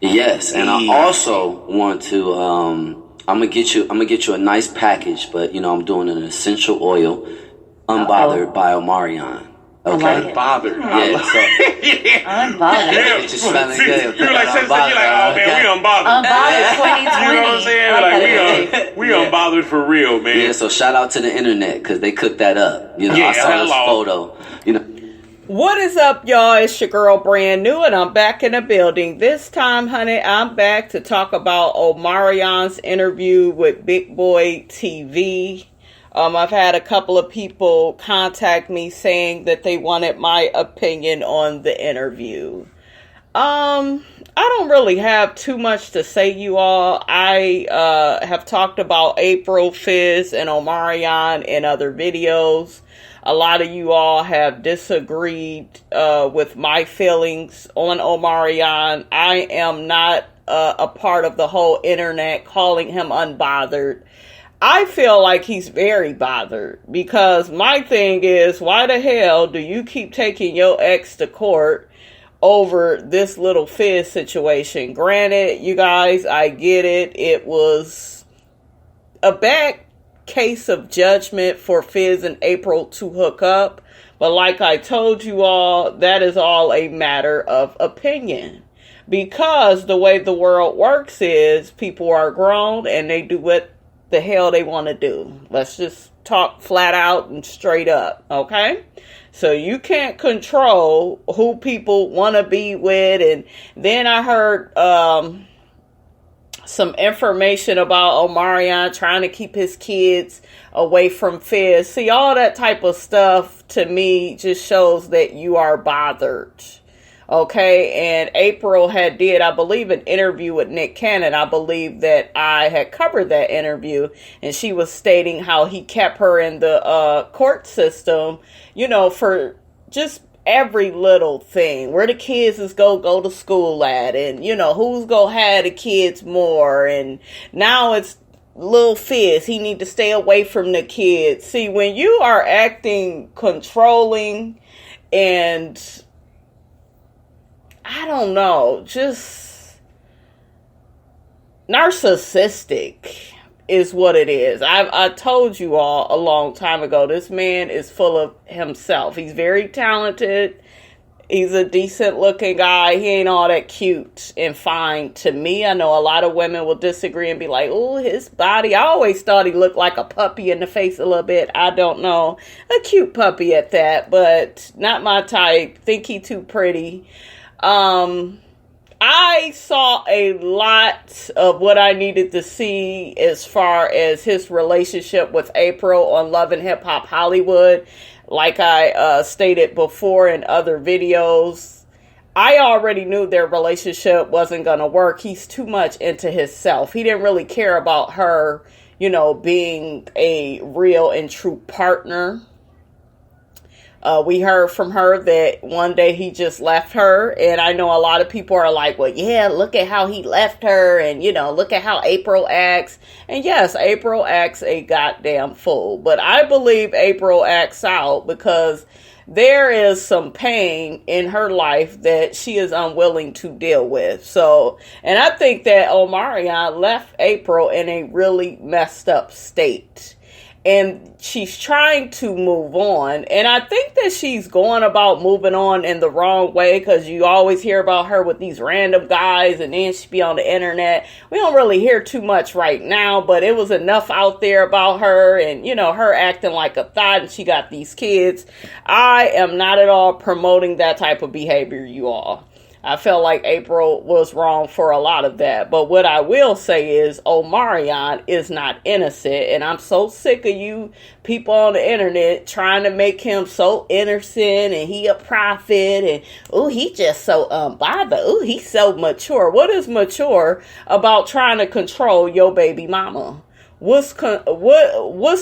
Yes, and I also want to. I'm gonna get you a nice package, but I'm doing an essential oil, unbothered by Omarion. Okay. Unbothered. Yeah. So, Unbothered. it's just sounding good. You're like, oh man, we unbothered. Unbothered 2020. You know what I'm saying? Like we unbothered for real, man. Yeah. So shout out to the internet because they cooked that up. I saw this photo. What is up, y'all? It's your girl Brand New, and I'm back in the building. This time, honey, I'm back to talk about Omarion's interview with Big Boy TV. I've had a couple of people contact me saying that they wanted my opinion on the interview. I don't really have too much to say, you all. I have talked about April, Fizz, and Omarion in other videos. A lot of you all have disagreed with my feelings on Omarion. I am not a part of the whole internet calling him unbothered. I feel like he's very bothered because my thing is, why the hell do you keep taking your ex to court over this little Fizz situation? Granted, you guys, I get it. It was a bad case of judgment for Fizz and April to hook up, but like I told you all, that is all a matter of opinion, because the way the world works is people are grown and they do what the hell they want to do. Let's just talk flat out and straight up, okay? So you can't control who people want to be with. And then I heard some information about Omarion trying to keep his kids away from Fizz. See, all that type of stuff to me just shows that you are bothered. Okay, and April did, I believe, an interview with Nick Cannon. I believe that I had covered that interview, and she was stating how he kept her in the court system, for just every little thing, where the kids is go to school at, and who's gonna have the kids more, and now it's Lil Fizz, he need to stay away from the kids. See, when you are acting controlling and I don't know, just narcissistic is what it is. I told you all a long time ago, this man is full of himself. He's very talented. He's a decent looking guy. He ain't all that cute and fine to me. I know a lot of women will disagree and be like, oh, his body. I always thought he looked like a puppy in the face a little bit. I don't know. A cute puppy at that, but not my type. Think he too pretty. I saw a lot of what I needed to see as far as his relationship with April on Love and Hip Hop Hollywood. Like I stated before in other videos, I already knew their relationship wasn't going to work. He's too much into himself. He didn't really care about her, being a real and true partner. We heard from her that one day he just left her, and I know a lot of people are like, well, yeah, look at how he left her, and look at how April acts. And yes, April acts a goddamn fool, but I believe April acts out because there is some pain in her life that she is unwilling to deal with. So, and I think that Omarion left April in a really messed up state. And she's trying to move on. And I think that she's going about moving on in the wrong way, because you always hear about her with these random guys and then she be on the internet. We don't really hear too much right now, but it was enough out there about her and, her acting like a thot, and she got these kids. I am not at all promoting that type of behavior, you all. I felt like April was wrong for a lot of that. But what I will say is Omarion is not innocent. And I'm so sick of you people on the internet trying to make him so innocent and he a prophet. And, he just so unbothered. He's so mature. What is mature about trying to control your baby mama? What's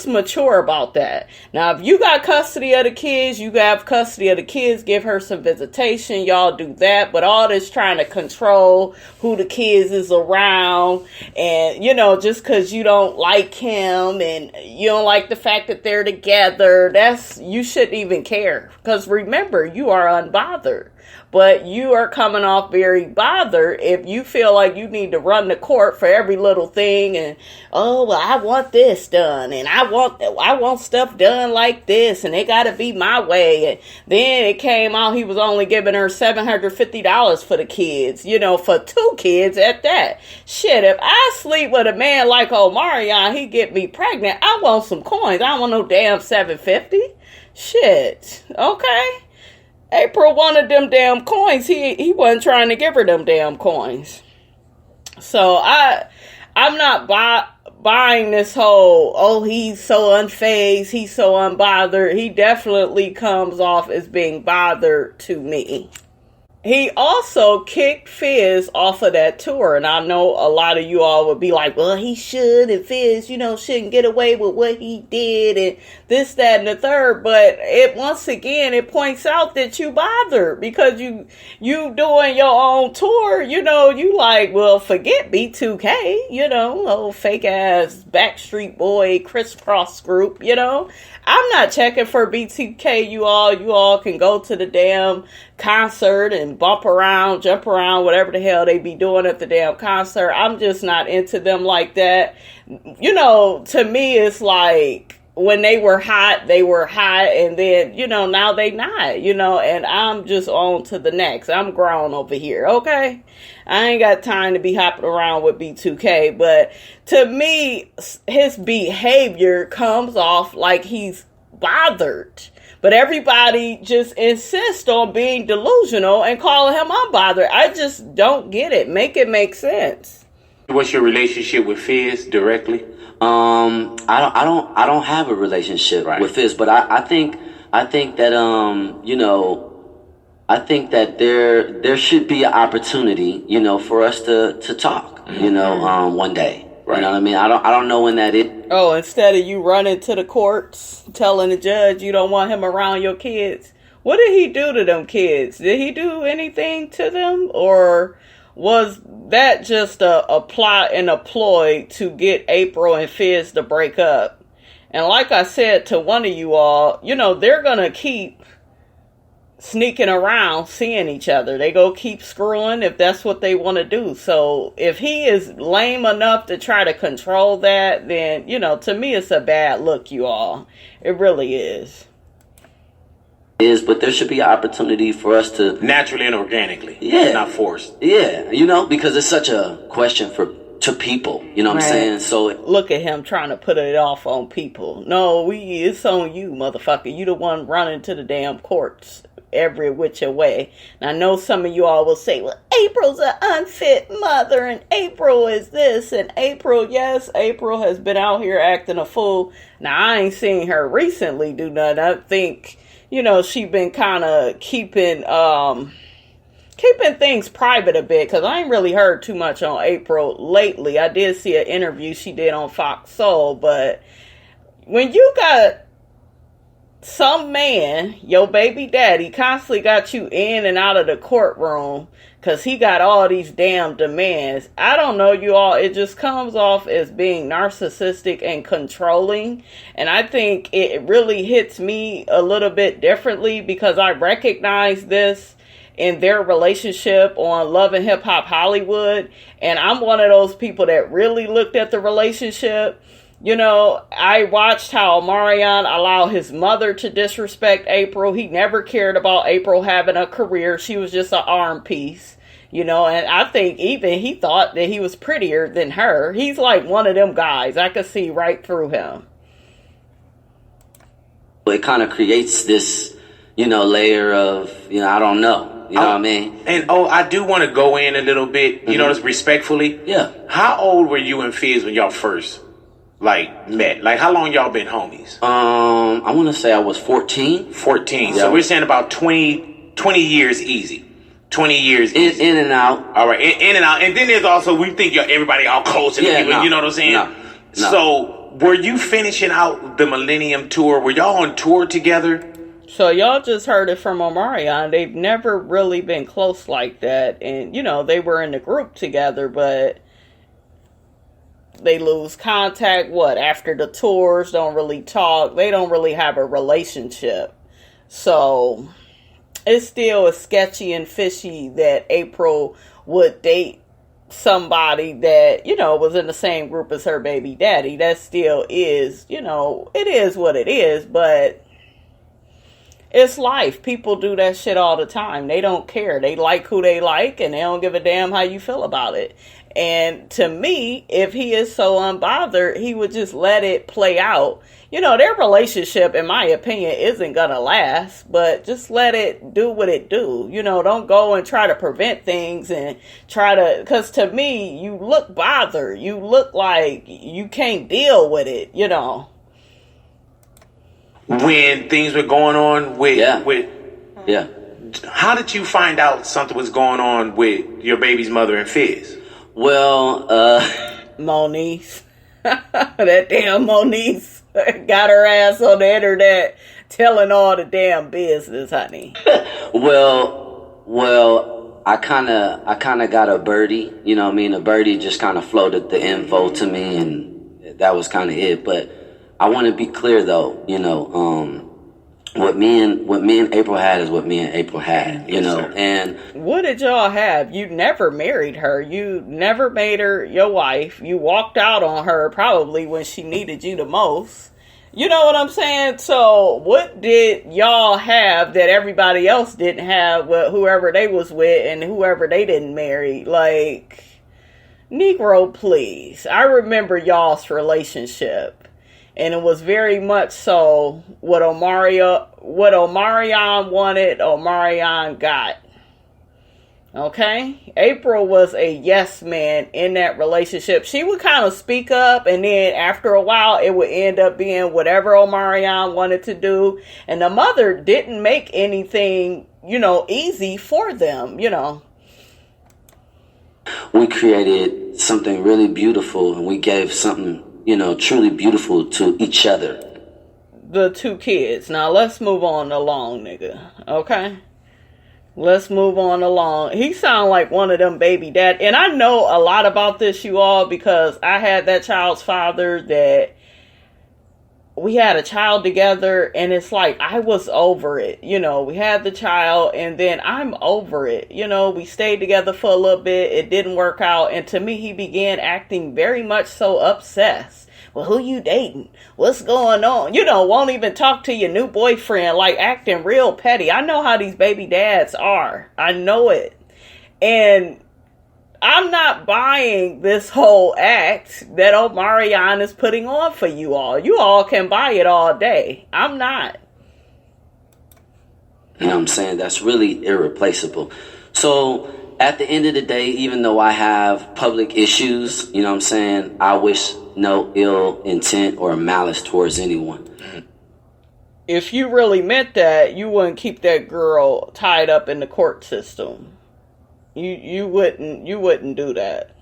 mature about that? Now, if you got custody of the kids, you have custody of the kids, give her some visitation, y'all do that. But all this trying to control who the kids is around, and, just because you don't like him and you don't like the fact that they're together, you shouldn't even care. Because remember, you are unbothered. but you are coming off very bothered if you feel like you need to run to court for every little thing and, oh, well, I want this done and I want stuff done like this and it got to be my way. And then it came out he was only giving her $750 for the kids, for 2 kids at that. Shit, if I sleep with a man like Omarion, he get me pregnant, I want some coins. I don't want no damn $750. Shit, okay. April wanted them damn coins. He wasn't trying to give her them damn coins. So I'm not buying this whole, oh, he's so unfazed, he's so unbothered. He definitely comes off as being bothered to me. He also kicked Fizz off of that tour, and I know a lot of you all would be like, well, he should, and Fizz, shouldn't get away with what he did, and this, that, and the third, but once again, it points out that you bothered, because you doing your own tour, you like, well, forget B2K, old fake-ass Backstreet Boy crisscross group, I'm not checking for B2K, you all can go to the damn concert and bump around, jump around, whatever the hell they be doing at the damn concert. I'm just not into them like that. To me, it's like when they were hot, and then, now they not, and I'm just on to the next. I'm grown over here, okay? I ain't got time to be hopping around with B2K, but to me, his behavior comes off like he's bothered. But everybody just insists on being delusional and calling him unbothered. I just don't get it. Make it make sense. What's your relationship with Fizz directly? I don't have a relationship with Fizz, but I think that I think that there should be an opportunity, for us to talk, one day. Right. You know what I mean? I don't know when that is. Oh, instead of you running to the courts, telling the judge you don't want him around your kids. What did he do to them kids? Did he do anything to them? Or was that just a plot and a ploy to get April and Fizz to break up? And like I said to one of you all, they're going to keep sneaking around seeing each other. They go keep screwing if that's what they want to do. So if he is lame enough to try to control that, then to me it's a bad look, you all. It really is. But there should be an opportunity for us to naturally and organically, not forced. Because it's such a question to people, what I'm saying? So look at him trying to put it off on people. No, it's on you, motherfucker. You the one running to the damn courts every which way. And I know some of you all will say, well, April's an unfit mother and April is this and April has been out here acting a fool. Now I ain't seen her recently do nothing. I think she been kind of keeping things private a bit, because I ain't really heard too much on April lately. I did see an interview she did on Fox Soul, but when you got some man, your baby daddy, constantly got you in and out of the courtroom because he got all these damn demands, I don't know, you all, it just comes off as being narcissistic and controlling. And I think it really hits me a little bit differently because I recognize this in their relationship on Love and Hip Hop Hollywood. And I'm one of those people that really looked at the relationship. I watched how Omarion allowed his mother to disrespect April. He never cared about April having a career. She was just an arm piece, and I think even he thought that he was prettier than her. He's like one of them guys. I could see right through him. It kind of creates this, layer of, I don't know. You know what I mean? And I do want to go in a little bit, respectfully. Yeah. How old were you and Fizz when y'all first met? Like, how long y'all been homies? I want to say I was 14. 14. Yeah. So we're saying about 20 years easy. 20 years easy. In and out. All right, in and out. And then there's also, we think everybody all close. And you know what I'm saying? No. So, were you finishing out the Millennium Tour? Were y'all on tour together? So y'all just heard it from Omarion. They've never really been close like that. And, they were in the group together, but they lose contact, after the tours, don't really talk. They don't really have a relationship. So it still is sketchy and fishy that April would date somebody that, was in the same group as her baby daddy. That still is, it is what it is, but it's life. People do that shit all the time. They don't care. They like who they like, and they don't give a damn how you feel about it. And to me, if he is so unbothered, he would just let it play out. Their relationship, in my opinion, isn't gonna last, but just let it do what it do. Don't go and try to prevent things and because to me, you look bothered. You look like you can't deal with it, When things were going on with Yeah. how did you find out something was going on with your baby's mother and Fizz? Well, Moniece. That damn Moniece got her ass on the internet telling all the damn business, honey. Well, I kind of got a birdie, a birdie just kind of floated the info to me, and that was kind of it. But I want to be clear though, what me and April had is what me and April had, and what did y'all have? You never married her. You never made her your wife. You walked out on her probably when she needed you the most. You know what I'm saying? So what did y'all have that everybody else didn't have with whoever they was with and whoever they didn't marry? Like, Negro, please. I remember y'all's relationship. And it was very much so what Omarion wanted, Omarion got. Okay? April was a yes man in that relationship. She would kind of speak up, and then after a while, it would end up being whatever Omarion wanted to do. And the mother didn't make anything, easy for them, We created something really beautiful, and we gave something truly beautiful to each other. The two kids. Now let's move on along, nigga. Okay? Let's move on along. He sound like one of them baby dad. And I know a lot about this, you all, because I had that child's father that we had a child together, and it's like I was over it. We had the child, and then I'm over it. We stayed together for a little bit. It didn't work out. And to me, he began acting very much so obsessed. Well, who you dating? What's going on? Won't even talk to your new boyfriend, like acting real petty. I know how these baby dads are. I know it. And I'm not buying this whole act that Omarion is putting on for you all. You all can buy it all day. I'm not. You know what I'm saying? That's really irreplaceable. So at the end of the day, even though I have public issues, you know what I'm saying, I wish no ill intent or malice towards anyone. If you really meant that, you wouldn't keep that girl tied up in the court system. You wouldn't do that.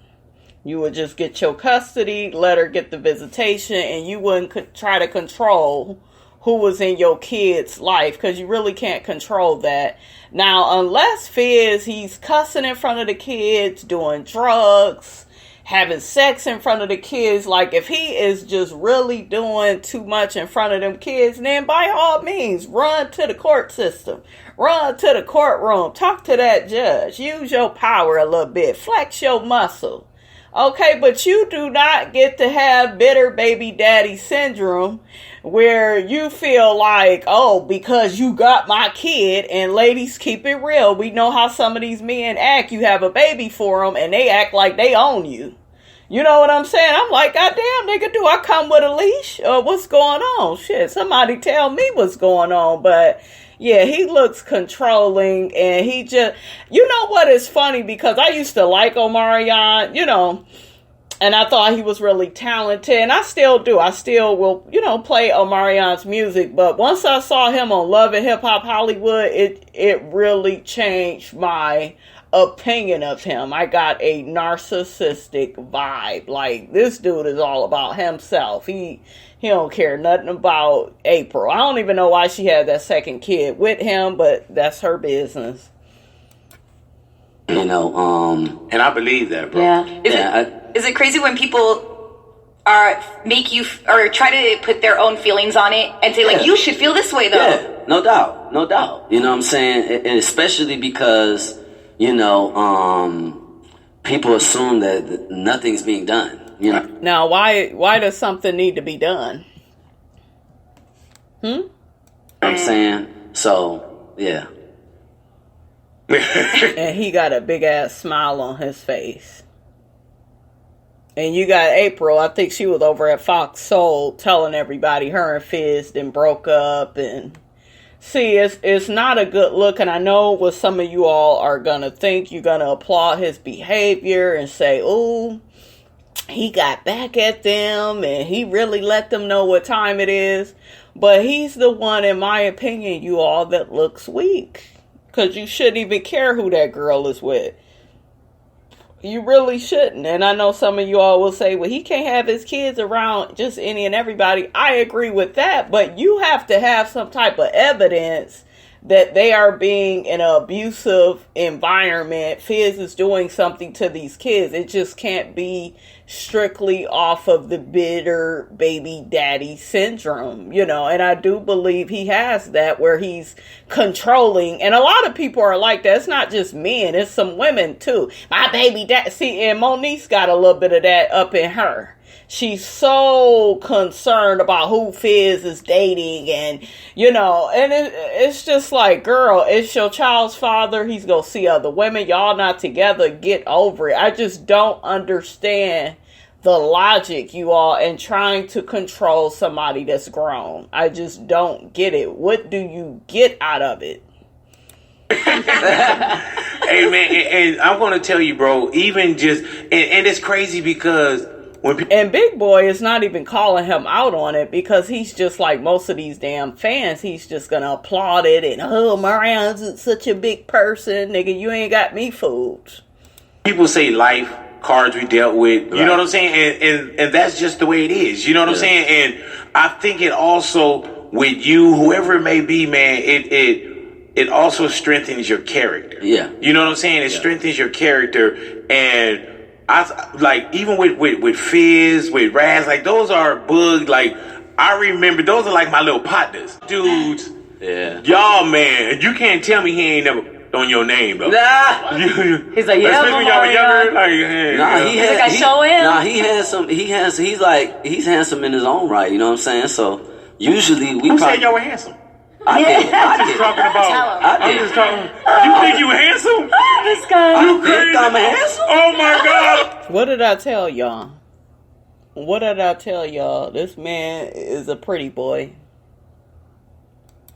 You would just get your custody, let her get the visitation, and you wouldn't try to control who was in your kid's life, because you really can't control that. Now, unless Fizz, he's cussing in front of the kids, doing drugs, having sex in front of the kids, like if he is just really doing too much in front of them kids, then by all means, run to the court system. Run to the courtroom. Talk to that judge. Use your power a little bit. Flex your muscle. Okay, but you do not get to have bitter baby daddy syndrome where you feel like, oh, because you got my kid, and ladies, keep it real. We know how some of these men act. You have a baby for them and they act like they own you. You know what I'm saying? I'm like, God damn, nigga, do I come with a leash? Or what's going on? Shit, somebody tell me what's going on. But yeah, he looks controlling, and he just, what is funny, because I used to like Omarion, and I thought he was really talented, and I still do. I still will, play Omarion's music, but once I saw him on Love and Hip Hop Hollywood, it really changed my opinion of him. I got a narcissistic vibe. Like, this dude is all about himself. He don't care nothing about April. I don't even know why she had that second kid with him, but that's her business. And I believe that, bro. Yeah. Is it crazy when people make you or try to put their own feelings on it and say, like, you should feel this way, though? no doubt, no doubt. You know what I'm saying? And especially because, you know, people assume that nothing's being done. You know. Now, why does something need to be done? You know what I'm saying? So, yeah. And he got a big ass smile on his face. And you got April, I think she was over at Fox Soul telling everybody her and Fizz then broke up. And see, it's not a good look. And I know what some of you all are going to think. You're going to applaud his behavior and say, ooh, he got back at them and he really let them know what time it is. But he's the one, in my opinion, you all, that looks weak. Because you shouldn't even care who that girl is with. You really shouldn't. And I know some of you all will say, well, he can't have his kids around just any and everybody. I agree with that. But you have to have some type of evidence that they are being in an abusive environment. Fizz is doing something to these kids. It just can't be strictly off of the bitter baby daddy syndrome, you know. And I do believe he has that, where he's controlling. And a lot of people are like that. It's not just men, it's some women too. My baby dad. See, and Monique's got a little bit of that up in her. She's so concerned about who Fizz is dating, and, you know, and it's just like, girl, it's your child's father. He's going to see other women. Y'all not together. Get over it. I just don't understand the logic, you all, in trying to control somebody that's grown. I just don't get it. What do you get out of it? Hey, man, and I'm going to tell you, bro, even just, and it's crazy because and Big Boy is not even calling him out on it, because he's just like most of these damn fans. He's just gonna applaud it and, oh, Omarion's such a big person, nigga. You ain't got me fooled. People say life, cards we dealt with. You know what I'm saying? And that's just the way it is. You know what I'm saying? And I think it also, with you, whoever it may be, man, it also strengthens your character. Yeah. You know what I'm saying? It strengthens your character. And I like, even with Fizz, with Raz, like, those are bug. Like, I remember those are like my little partners, dudes. Yeah, y'all, man, you can't tell me he ain't never on your name, though. Nah. He's like, yeah, especially when y'all were younger. Like, hey, nah, he's like, I show him. Nah, he's handsome in his own right. You know what I'm saying? So usually we. Who said y'all were handsome? I did. I'm just talking about. I'm just talking. You think you handsome? This guy. You crazy? I'm handsome. Oh my God! What did I tell y'all? What did I tell y'all? This man is a pretty boy.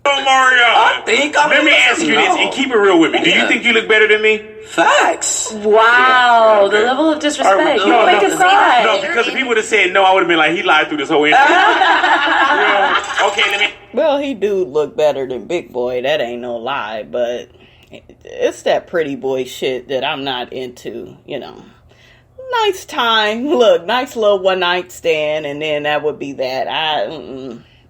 Omarion, I think I'm let me ask you this, and keep it real with me. Do you think you look better than me? Facts. Wow, the level of disrespect. You make us cry. No, because if he would have said no, I would have been like, he lied through this whole interview. Okay, let me. Well, he do look better than Big Boy. That ain't no lie, but it's that pretty boy shit that I'm not into, you know. Nice time. Look, nice little one night stand, and then that would be that.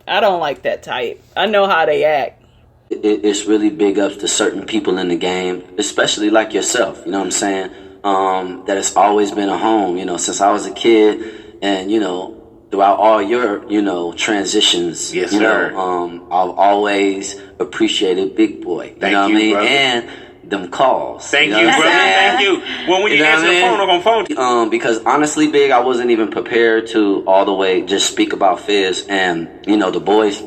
I don't like that type. I know how they act. It's really big ups to certain people in the game, especially like yourself, you know what I'm saying? That it's always been a home, you know, since I was a kid, and, you know, throughout all your, you know, transitions, yes, you sir. know, I've always appreciated Big Boy, you know what I mean? Brother. And them calls. Thank you, know brother. Thank you. Well, when you answer the phone, I'm gonna phone you. Because honestly, Big, I wasn't even prepared to all the way just speak about Fizz and, you know, the boys.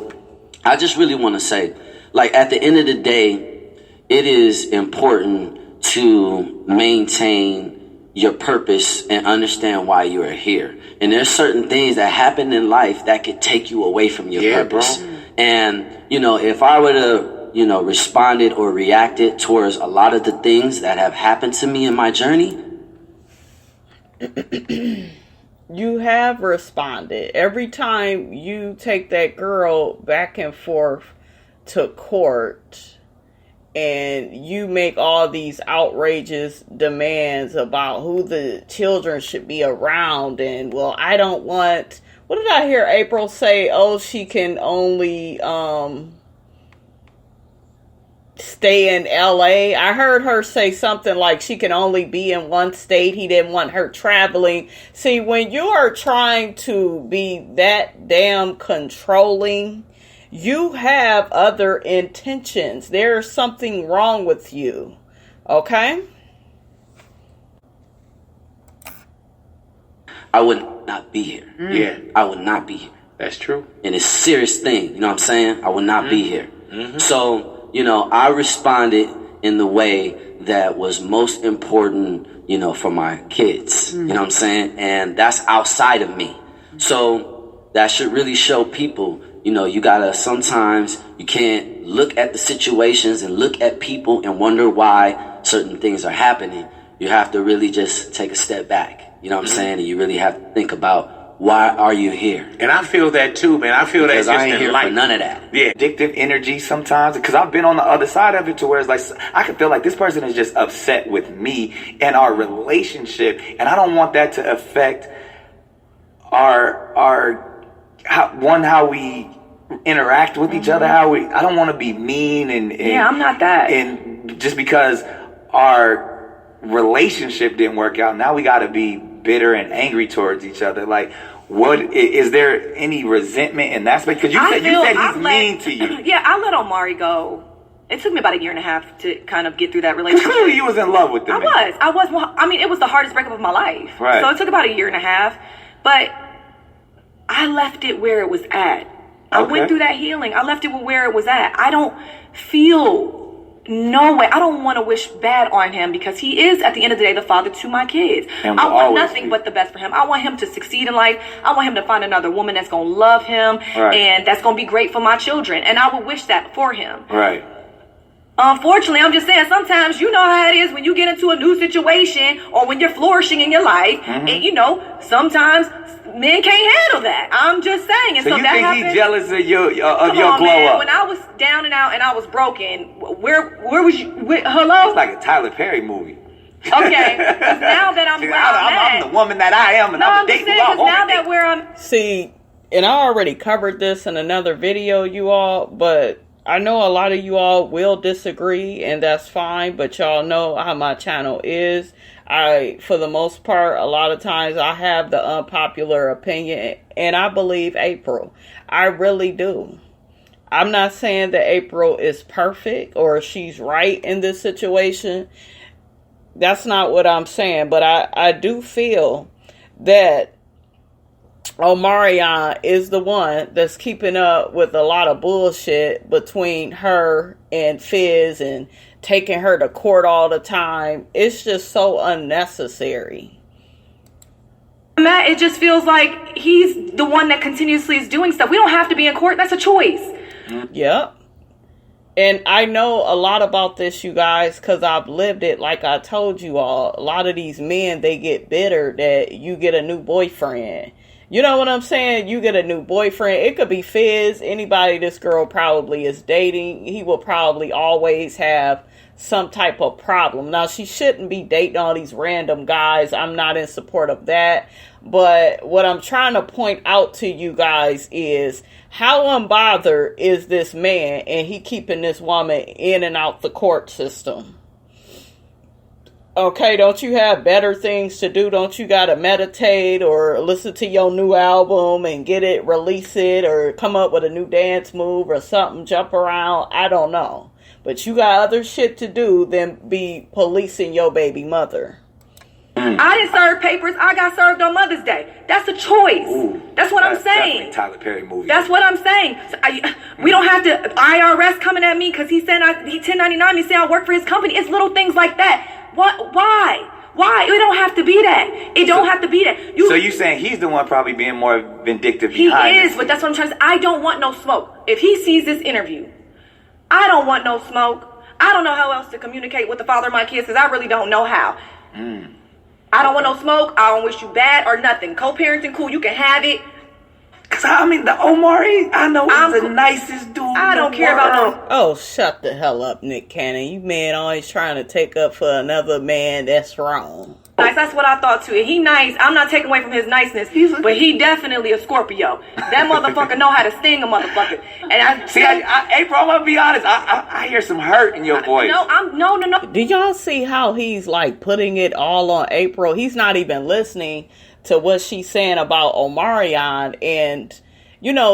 I just really want to say, like, at the end of the day, it is important to maintain your purpose and understand why you are here. And there's certain things that happen in life that could take you away from your purpose. Bro. And, you know, if I were to, you know, responded or reacted towards a lot of the things that have happened to me in my journey. You have responded. Every time you take that girl back and forth to court and you make all these outrageous demands about who the children should be around, and, well, I don't want, what did I hear April say? Oh, she can only stay in LA. I heard her say something like she can only be in one state. He didn't want her traveling. See, when you are trying to be that damn controlling, You have other intentions. There's something wrong with you. Okay? I would not be here. Yeah. I would not be here. That's true. And it's a serious thing. You know what I'm saying? I would not be here. So, I responded in the way that was most important, for my kids. You know what I'm saying? And that's outside of me. So that should really show people, you gotta, sometimes you can't look at the situations and look at people and wonder why certain things are happening. You have to really just take a step back. You know what I'm saying? And you really have to think about, why are you here? And I feel that too, man. I feel Because that just I ain't in here life. for none of that. Yeah. Addictive energy sometimes, because I've been on the other side of it, to where it's like I can feel like this person is just upset with me and our relationship, and I don't want that to affect how we interact with each other. I don't want to be mean and Yeah, I'm not that. And just because our relationship didn't work out, now we got to be bitter and angry towards each other. Like, what is there any resentment in that space? Because you said he's mean to you. Yeah, I let Omari go. It took me about 1.5 years to kind of get through that relationship. Clearly, you was in love with him. I was. Well, I mean, it was the hardest breakup of my life. Right. So it took about 1.5 years, but I left it where it was at. I went through that healing. I left it where it was at. I don't feel no way. I don't want to wish bad on him, because he is, at the end of the day, the father to my kids. And I want always nothing but the best for him. I want him to succeed in life. I want him to find another woman that's going to love him, and that's going to be great for my children. And I would wish that for him. Right. Unfortunately, I'm just saying, sometimes you know how it is when you get into a new situation or when you're flourishing in your life. And, sometimes men can't handle that. I'm just saying. And So you that think happened. he's jealous of your Come on, glow man. up? When I was down and out and I was broken, where was you? Hello? It's like a Tyler Perry movie. Okay. 'Cause now that I'm where I'm the woman that I am, and No, I'm I'm the just date saying, who I 'cause want now to that date. where I'm... See, and I already covered this in another video, you all, but I know a lot of you all will disagree, and that's fine, but y'all know how my channel is. For the most part, a lot of times I have the unpopular opinion, and I believe April. I really do. I'm not saying that April is perfect or she's right in this situation. That's not what I'm saying, but I do feel that Omarion is the one that's keeping up with a lot of bullshit between her and Fizz and taking her to court all the time. It's just so unnecessary. Matt, it just feels like he's the one that continuously is doing stuff. We don't have to be in court. That's a choice. Yep. And I know a lot about this, you guys, because I've lived it. Like I told you all, a lot of these men, they get bitter that you get a new boyfriend. You know what I'm saying? You get a new boyfriend. It could be Fizz. Anybody this girl probably is dating. He will probably always have some type of problem. Now, she shouldn't be dating all these random guys. I'm not in support of that. But what I'm trying to point out to you guys is how unbothered is this man, and he keeping this woman in and out the court system. Okay, don't you have better things to do? Don't you gotta meditate or listen to your new album and get it, release it, or come up with a new dance move or something, jump around? I don't know. But you got other shit to do than be policing your baby mother. I didn't serve papers. I got served on Mother's Day. That's a choice. That's what I'm saying. Definitely Tyler Perry movie. That's what I'm saying. So we don't have to IRS coming at me because he said he 1099 me saying I work for his company. It's little things like that. What? Why? It don't have to be that. It don't have to be that. So you saying he's the one probably being more vindictive He behind is, but that's what I'm trying to say. I don't want no smoke. If he sees this interview, I don't want no smoke. I don't know how else to communicate with the father of my kids because I really don't know how. I don't want no smoke. I don't wish you bad or nothing. Co-parenting, cool. You can have it. Cause I mean, the Omari, I know I'm he's the nicest dude. I don't care about no. Oh, shut the hell up, Nick Cannon. You men always trying to take up for another man. That's wrong. Nice. That's what I thought too. He nice. I'm not taking away from his niceness, but he definitely a Scorpio. That motherfucker know how to sting a motherfucker. And April, I'm gonna be honest. I hear some hurt in your voice. No. Do y'all see how he's like putting it all on April? He's not even listening to what she's saying about Omarion, and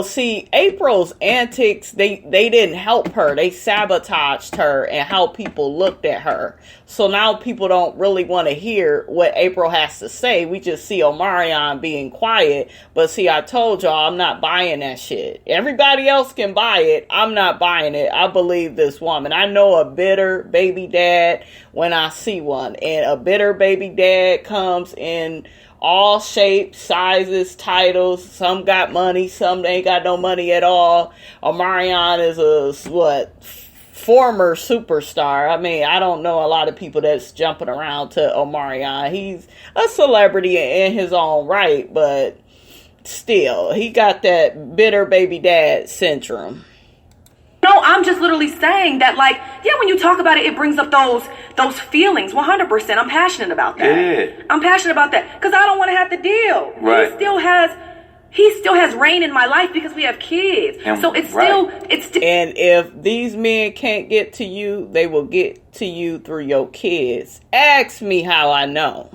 see, April's antics, they didn't help her. They sabotaged her and how people looked at her. So now people don't really want to hear what April has to say. We just see Omarion being quiet. But see, I told y'all I'm not buying that shit. Everybody else can buy it. I'm not buying it. I believe this woman. I know a bitter baby dad when I see one. And a bitter baby dad comes in all shapes, sizes, titles. Some got money, some ain't got no money at all. Omarion is a former superstar. I mean, I don't know a lot of people that's jumping around to Omarion. He's a celebrity in his own right, but still, he got that bitter baby dad syndrome. No, I'm just literally saying that, like, yeah, when you talk about it, it brings up those feelings. 100%. I'm passionate about that. Yeah. I'm passionate about that because I don't want to have to deal. Right. He still has reign in my life because we have kids. And, so it's right. still. And if these men can't get to you, they will get to you through your kids. Ask me how I know.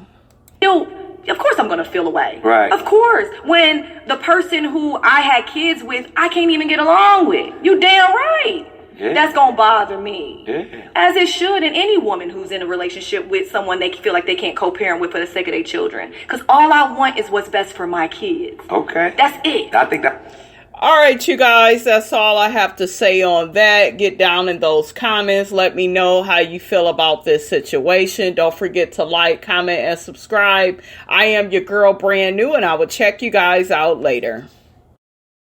Of course I'm going to feel away. Right. Of course. When the person who I had kids with, I can't even get along with. You damn right. Yeah. That's going to bother me. Yeah. As it should in any woman who's in a relationship with someone they feel like they can't co-parent with for the sake of their children. Because all I want is what's best for my kids. Okay. That's it. I think that... All right, you guys, that's all I have to say on that. Get down in those comments. Let me know how you feel about this situation. Don't forget to like, comment, and subscribe. I am your girl, Brand New, and I will check you guys out later.